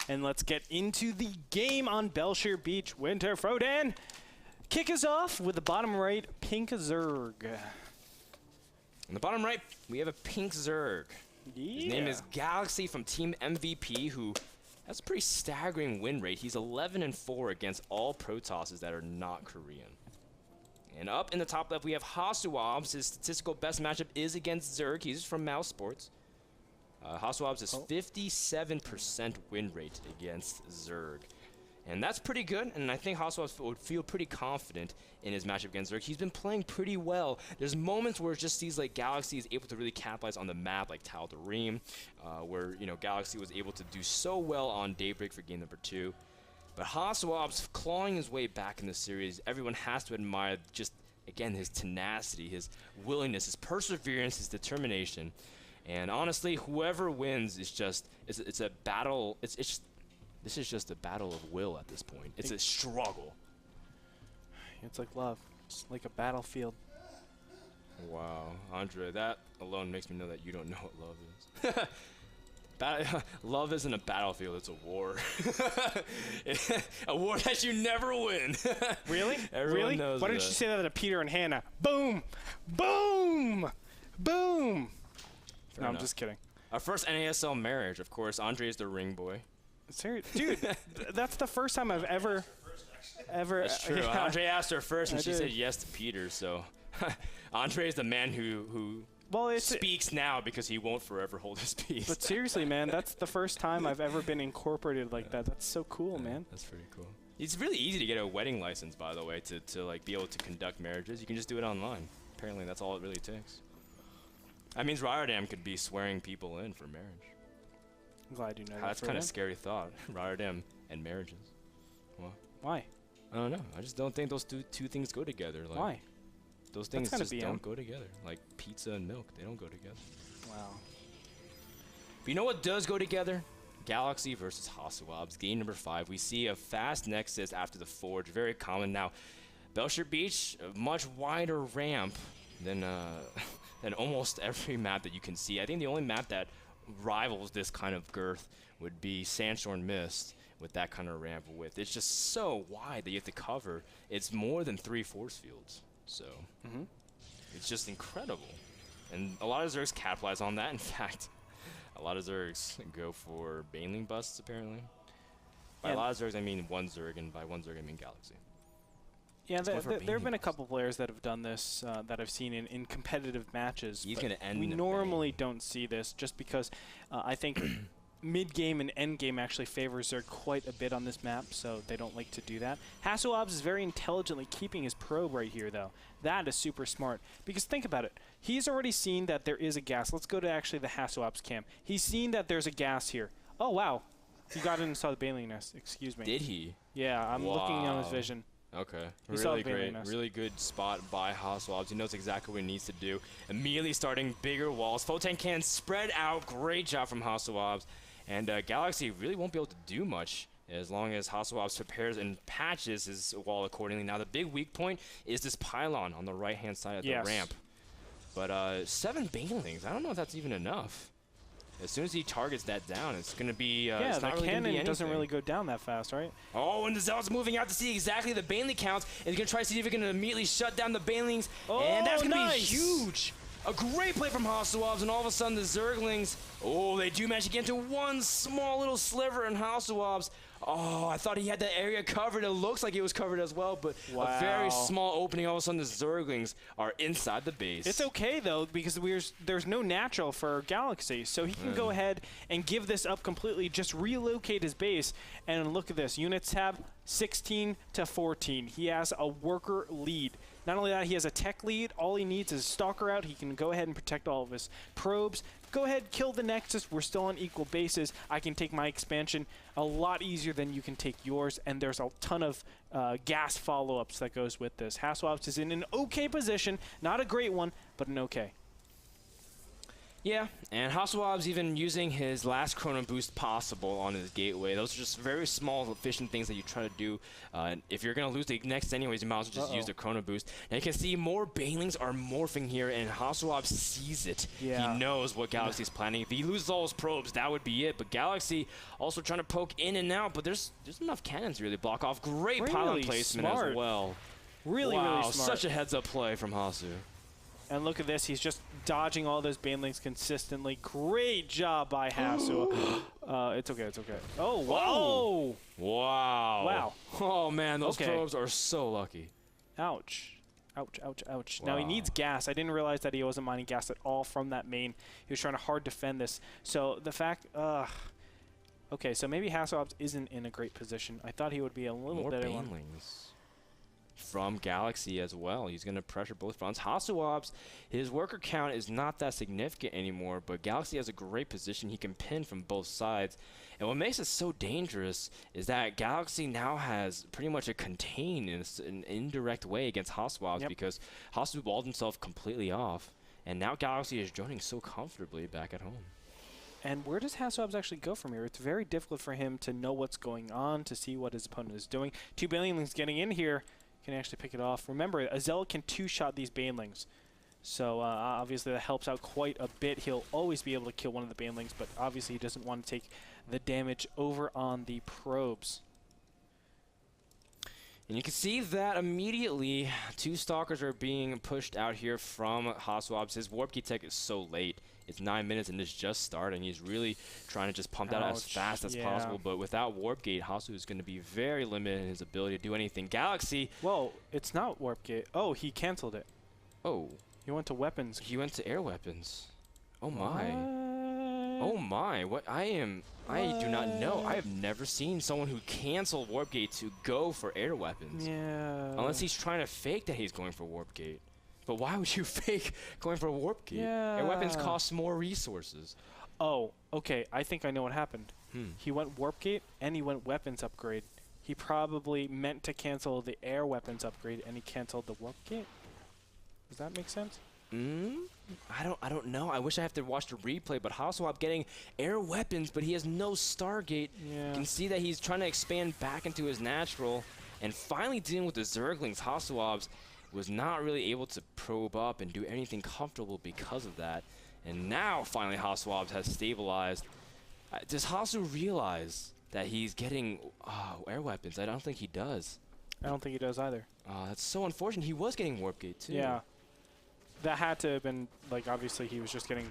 And let's get into the game on Belshire Beach. Winter Frodan, kick us off with the bottom right, Pink Zerg. On the bottom right, we have a Pink Zerg. Yeah. His name is Galaxy from Team MVP, who has a pretty staggering win rate. He's 11-4 against all Protosses that are not Korean. And up in the top left, we have HasuObs. His statistical best matchup is against Zerg. He's from Mouse Sports. HasuObs is 57% win rate against Zerg. And that's pretty good, and I think HasuObs would feel pretty confident in his matchup against Zerg. He's been playing pretty well. There's moments where it just seems like Galaxy is able to really capitalize on the map, like Tal Dareem, where Galaxy was able to do so well on Daybreak for game number 2. But HasuObs clawing his way back in the series, everyone has to admire just, again, his tenacity, his willingness, his perseverance, his determination. And honestly, whoever wins is just, it's a battle, this is just a battle of will at this point. It's a struggle. It's like love. It's like a battlefield. Wow, Andre, that alone makes me know that you don't know what love is. Love isn't a battlefield, it's a war. A war that you never win. Really? Everyone knows Why didn't you say that to Peter and Hannah? Boom! Boom! Boom! No, I'm just kidding. Our first NASL marriage, of course. Andre is the ring boy. Serious? Dude, that's the first time I've ever... That's true. Yeah. Andre asked her first, and she did. said yes to Peter, so... Andre is the man who speaks now because he won't forever hold his peace. But seriously, man, that's the first time I've ever been incorporated like that. That's so cool, man. That's pretty cool. It's really easy to get a wedding license, by the way, to like be able to conduct marriages. You can just do it online. Apparently, that's all it really takes. That means Rotterdam could be swearing people in for marriage. I'm glad you know that. That's kind of a scary thought. Rotterdam and marriages. Well, why? I don't know. I just don't think those two things go together. Like, why? Those things just don't go together. Like pizza and milk, they don't go together. Wow. But you know what does go together? Galaxy versus HasuObs, game number 5. We see a fast nexus after the Forge, very common now. Belshire Beach, a much wider ramp than almost every map that you can see. I think the only map that rivals this kind of girth would be Sandstorm Mist with that kind of ramp width. It's just so wide that you have to cover. It's more than 3 force fields. So it's just incredible. And a lot of Zergs capitalize on that. In fact, a lot of Zergs go for Baneling busts, apparently. By a lot of Zergs, I mean one Zerg, and by one Zerg, I mean Galaxy. Yeah, there have been a couple players that have done this that I've seen in competitive matches. He's going to end We normally don't see this just because I think mid-game and end-game actually favors Zerg quite a bit on this map, so they don't like to do that. HasuObs is very intelligently keeping his probe right here, though. That is super smart. Because think about it. He's already seen that there is a gas. Let's go to actually the HasuObs camp. He's seen that there's a gas here. Oh, wow. He got in and saw the Baneling Nest. Excuse me. Did he? Yeah, I'm looking on his vision. Okay. He saw Really the Baneling great. Nest. Really good spot by HasuObs. He knows exactly what he needs to do. Immediately starting bigger walls. Photon cannons spread out. Great job from HasuObs. And Galaxy really won't be able to do much as long as HasuObs prepares and patches his wall accordingly. Now, the big weak point is this pylon on the right-hand side of the ramp. But 7 Banelings, I don't know if that's even enough. As soon as he targets that down, it's going to be yeah, the really cannon doesn't really go down that fast, right? Oh, and the Zealot's moving out to see exactly the Baneling counts. And he's going to try to see if he can immediately shut down the Banelings. Oh, and that's going to nice. be huge. A great play from HasuObs, and all of a sudden the Zerglings, oh, they do manage to get into one small little sliver in HasuObs. Oh, I thought he had that area covered. It looks like it was covered as well, but a very small opening. All of a sudden the Zerglings are inside the base. It's okay, though, because there's no natural for Galaxy, so he can go ahead and give this up completely, just relocate his base, and look at this. Units tab, 16 to 14. He has a worker lead. Not only that, he has a tech lead. All he needs is a stalker out. He can go ahead and protect all of his probes. Go ahead, kill the Nexus. We're still on equal bases. I can take my expansion a lot easier than you can take yours, and there's a ton of gas follow-ups that goes with this. HasuObs is in an okay position. Not a great one, but an okay. Yeah, and HasuObs even using his last Chrono Boost possible on his gateway. Those are just very small, efficient things that you try to do. If you're going to lose the next anyways, you might as well just use the Chrono Boost. Now you can see more Banelings are morphing here, and HasuObs sees it. Yeah. He knows what Galaxy's planning. If he loses all his probes, that would be it. But Galaxy also trying to poke in and out, but there's enough cannons to really block off. Great pylon placement as well. Really smart. Such a heads-up play from Hasu. And look at this, he's just dodging all those Banelings consistently. Great job by Hasu. It's okay, it's okay. Oh, wow. Wow. Wow. Oh, man, those probes are so lucky. Ouch. Ouch, ouch, ouch. Wow. Now he needs gas. I didn't realize that he wasn't mining gas at all from that main. He was trying to hard defend this. So the fact, okay, so maybe HasuObs isn't in a great position. I thought he would be a little better. More Banelings from Galaxy as well. He's going to pressure both fronts. HasuObs, his worker count is not that significant anymore, but Galaxy has a great position. He can pin from both sides. And what makes it so dangerous is that Galaxy now has pretty much a contain in an indirect way against HasuObs because Hasu walled himself completely off. And now Galaxy is joining so comfortably back at home. And where does HasuObs actually go from here? It's very difficult for him to know what's going on, to see what his opponent is doing. 2 Banelings getting in here. Can actually pick it off. Remember, a Zealot can 2-shot these Banelings. So obviously that helps out quite a bit. He'll always be able to kill one of the Banelings, but obviously he doesn't want to take the damage over on the probes. And you can see that immediately 2 Stalkers are being pushed out here from HasuObs. His Warp Key tech is so late. It's 9 minutes and it's just starting. He's really trying to just pump that out as fast as possible. But without Warp Gate, Hasu is going to be very limited in his ability to do anything. Galaxy. Whoa, it's not Warp Gate. Oh, he canceled it. Oh. He went to weapons. He went to air weapons. Oh my. Oh my. What I do not know. I have never seen someone who canceled Warp Gate to go for air weapons. Yeah. Unless he's trying to fake that he's going for Warp Gate. But why would you fake going for a Warp Gate? Yeah. Air weapons cost more resources. Oh, okay. I think I know what happened. He went Warp Gate and he went weapons upgrade. He probably meant to cancel the air weapons upgrade and he canceled the Warp Gate. Does that make sense? I don't know. I wish I have to watch the replay, but HasuObs getting air weapons, but he has no Stargate. Yeah. You can see that he's trying to expand back into his natural and finally dealing with the Zerglings. HasuObs was not really able to probe up and do anything comfortable because of that. And now, finally, HasuObs has stabilized. Does Hasu realize that he's getting air weapons? I don't think he does. I don't think he does either. That's so unfortunate. He was getting Warp Gate, too. Yeah. That had to have been, like, obviously he was just getting...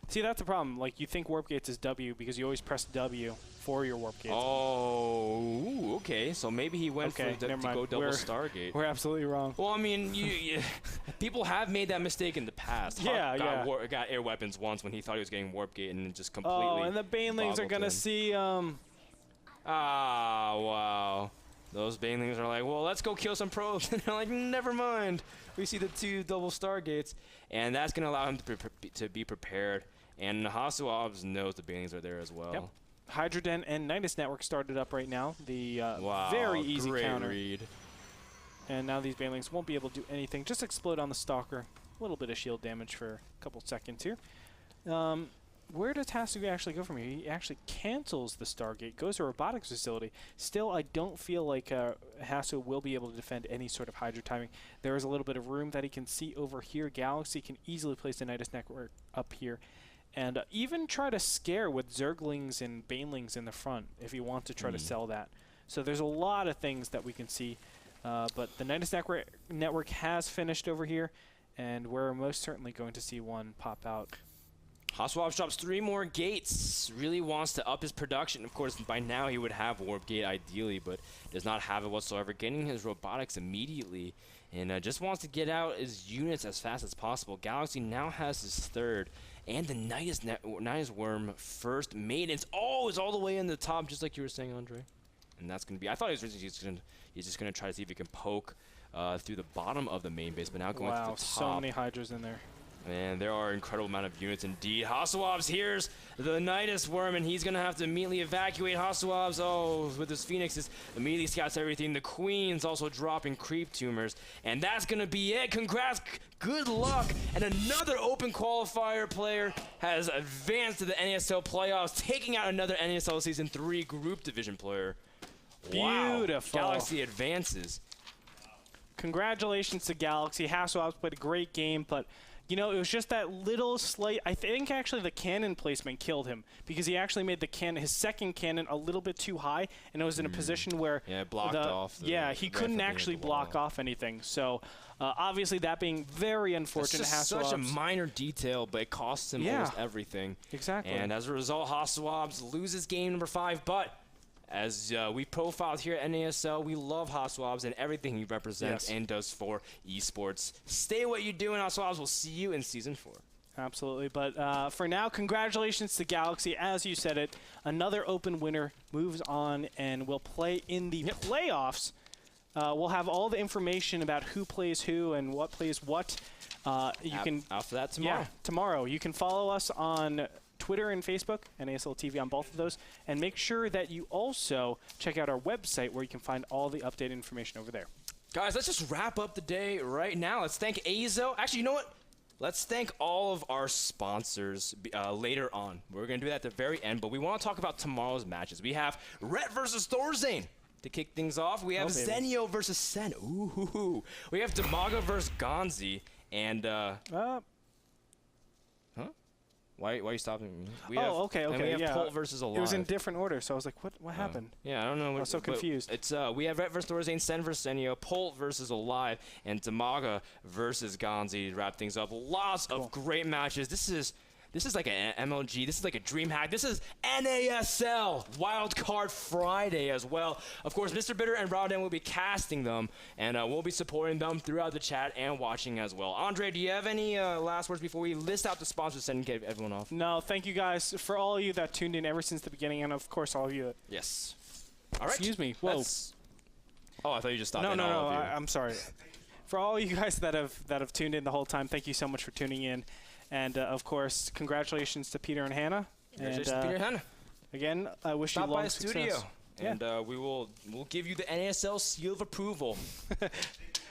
See, that's the problem. Like, you think Warp Gates is W because you always press W for your Warp Gates. Oh, okay. So maybe he went for to go double Stargate. We're absolutely wrong. Well, I mean, people have made that mistake in the past. Got air weapons once when he thought he was getting Warp Gate and just completely... Oh, and the Banelings are going to see... wow. Those Banelings are like, well, let's go kill some probes. And they're like, never mind. We see the 2 double Stargates. And that's going to allow him to be prepared. And HasuObs knows the Banelings are there as well. Yep. Hydroden and Nidus Network started up right now. The very easy counter. Read. And now these Banelings won't be able to do anything. Just explode on the Stalker. A little bit of shield damage for a couple seconds here. Where does Hasu actually go from here? He actually cancels the Stargate, goes to a robotics facility. Still, I don't feel like Hasu will be able to defend any sort of Hydra timing. There is a little bit of room that he can see over here. Galaxy can easily place the Nidus Network up here. And even try to scare with Zerglings and Banelings in the front if he wants to try to sell that. So there's a lot of things that we can see. But the Nidus Network has finished over here. And we're most certainly going to see one pop out. HasuObs drops 3 more gates. Really wants to up his production. Of course, by now he would have Warp Gate ideally, but does not have it whatsoever. Getting his robotics immediately, and just wants to get out his units as fast as possible. Galaxy now has his 3rd, and the Nidus Worm first maintenance. Oh, is all the way in the top, just like you were saying, Andre. And that's going to be... I thought he was just going to try to see if he can poke through the bottom of the main base, but now going to the top. So many Hydras in there. And there are an incredible amount of units indeed. HasuObs, here's the Nidus Worm, and he's going to have to immediately evacuate. HasuObs, oh, with his Phoenixes, immediately scouts everything. The Queen's also dropping creep tumors. And that's going to be it. Congrats, good luck. And another open qualifier player has advanced to the NASL playoffs, taking out another NASL Season 3 group division player. Beautiful. Wow. Galaxy advances. Congratulations to Galaxy. HasuObs played a great game, but you know, it was just that little slight. I think actually the cannon placement killed him because he actually made the his second cannon a little bit too high, and it was in a position where it blocked off. He couldn't actually block off anything. So obviously that being very unfortunate. That's just such a minor detail, but it costs him almost everything. Exactly. And as a result, HasuObs loses game number 5, but as we profiled here at NASL, we love HasuObs and everything he represents and does for esports. Stay what you do, and HasuObs will see you in Season 4. Absolutely. But for now, congratulations to Galaxy. As you said it, another open winner moves on and will play in the playoffs. We'll have all the information about who plays who and what plays what. You can after that tomorrow. Yeah, tomorrow. You can follow us on Twitter and Facebook, NASL TV on both of those. And make sure that you also check out our website where you can find all the updated information over there. Guys, let's just wrap up the day right now. Let's thank Azo. Actually, you know what? Let's thank all of our sponsors later on. We're going to do that at the very end, but we want to talk about tomorrow's matches. We have Rhett versus Thorzane to kick things off. We have Zenio versus Sen. Ooh. We have Demaga versus Gonzi. And, Why are you stopping me? Okay. And we have Pult versus Alive. It was in different order, so I was like, what happened? Yeah, I don't know. I was so confused. It's we have Rhett versus Thorzane, Sen versus Senio, Pult versus Alive, and Demaga versus Gonzi to wrap things up. Lots of great matches. This is like an MLG. This is like a dream hack. This is NASL Wildcard Friday as well. Of course, Mr. Bitter and Rowden will be casting them, and we'll be supporting them throughout the chat and watching as well. Andre, do you have any last words before we list out the sponsors and get everyone off? No, thank you guys for all of you that tuned in ever since the beginning, and of course all of you. Yes. All right. Excuse me. Whoa. I thought you just stopped. No. I'm sorry. For all you guys that have tuned in the whole time, thank you so much for tuning in. And, of course, congratulations to Peter and Hannah. Congratulations to Peter and Hannah. Again, I wish you long success. Studio. And we'll give you the NASL seal of approval.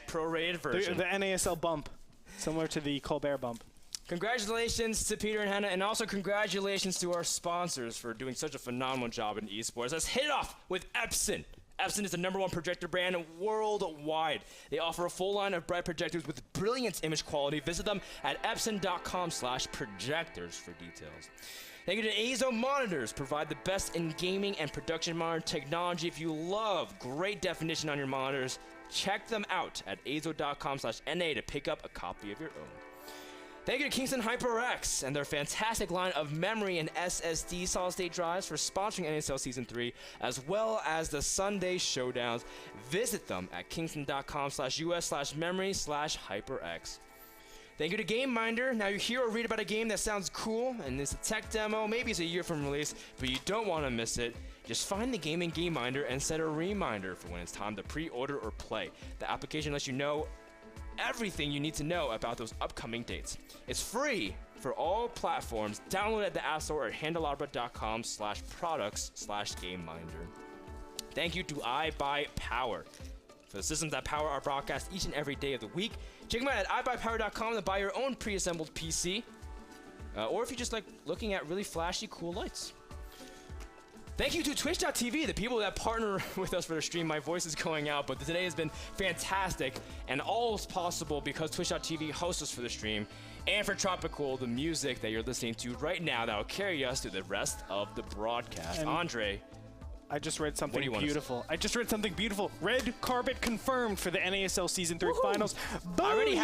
Prorated version. The NASL bump, similar to the Colbert bump. Congratulations to Peter and Hannah, and also congratulations to our sponsors for doing such a phenomenal job in esports. Let's hit it off with Epson. Epson is the #1 projector brand worldwide. They offer a full line of bright projectors with brilliant image quality. Visit them at epson.com/projectors for details. Thank you to Azo Monitors. Provide the best in gaming and production monitor technology. If you love great definition on your monitors, check them out at azo.com/NA to pick up a copy of your own. Thank you to Kingston HyperX and their fantastic line of memory and SSD solid-state drives for sponsoring NASL Season 3, as well as the Sunday Showdowns. Visit them at kingston.com/us/memory/HyperX. Thank you to GameMinder. Now you hear or read about a game that sounds cool, and it's a tech demo, maybe it's a year from release, but you don't want to miss it. Just find the game in GameMinder and set a reminder for when it's time to pre-order or play. The application lets you know everything you need to know about those upcoming dates. It's free for all platforms. Download at the App Store or handelabra.com/products/GameMinder. Thank you to iBuyPower for the systems that power our broadcast each and every day of the week. Check them out at iBuyPower.com to buy your own pre-assembled PC, or if you just like looking at really flashy, cool lights. Thank you to Twitch.tv, the people that partner with us for the stream. My voice is going out, but today has been fantastic, and all is possible because Twitch.tv hosts us for the stream, and for Tropical, the music that you're listening to right now that will carry us through the rest of the broadcast. And Andre, I just read something beautiful. Red carpet confirmed for the NASL Season 3 finals. I already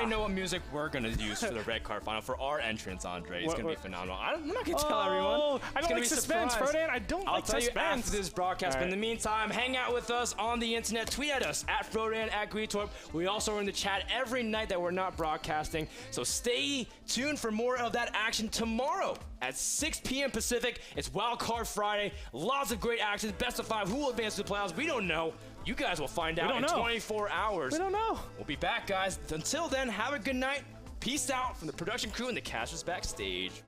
know what music we're going to use for the red card final for our entrance, Andre. It's going to be phenomenal. I'm not going to tell everyone. I don't like suspense, Frodan. I don't like suspense. I'll tell you after this broadcast. But in the meantime, hang out with us on the internet. Tweet at us at Frodan, at Greetorp. We also are in the chat every night that we're not broadcasting. So stay tuned for more of that action tomorrow at 6 p.m. Pacific. It's Wildcard Friday. Lots of great action. Best of 5. Who will advance to the playoffs? We don't know. You guys will find out in 24 hours. We don't know. We'll be back, guys. Until then, have a good night. Peace out from the production crew and the casters backstage.